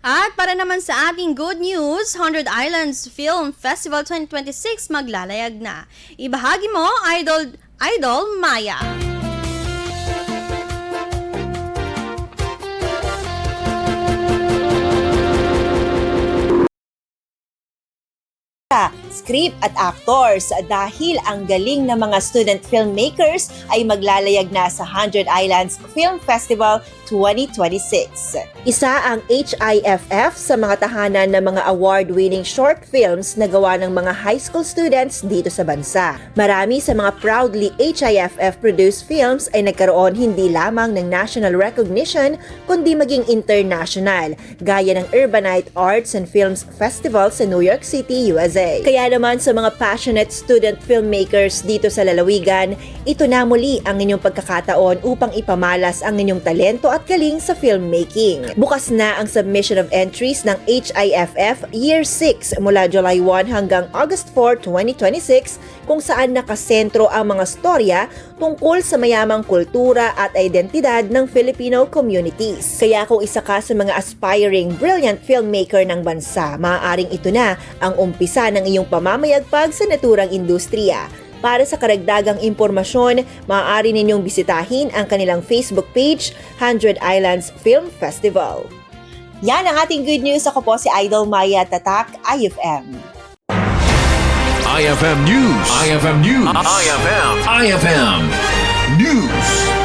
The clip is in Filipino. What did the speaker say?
At para naman sa ating good news, 100 Islands Film Festival 2026 maglalayag na. Ibahagi mo, Idol Maya. Script at actors dahil ang galing ng mga student filmmakers ay maglalayag na sa 100 Islands Film Festival 2026. Isa ang HIFF sa mga tahanan ng mga award-winning short films na gawa ng mga high school students dito sa bansa. Marami sa mga proudly HIFF-produced films ay nagkaroon hindi lamang ng national recognition kundi maging international, gaya ng Urbanite Arts and Films Festival sa New York City, USA. Kaya naman sa mga passionate student filmmakers dito sa lalawigan, ito na muli ang inyong pagkakataon upang ipamalas ang inyong talento at galing sa filmmaking. Bukas na ang submission of entries ng HIFF Year 6 mula July 1 hanggang August 4, 2026 kung saan nakasentro ang mga storya tungkol sa mayamang kultura at identidad ng Filipino communities. Kaya kung isa ka sa mga aspiring brilliant filmmaker ng bansa, maaaring ito na ang umpisa ng iyong pamamayagpag sa naturang industriya. Para sa karagdagang impormasyon, maaari ninyong bisitahin ang kanilang Facebook page, 100 Islands Film Festival. Yan ang ating good news. Ako po si Idol Maya Tatak, IFM. IFM News. IFM News. IFM News.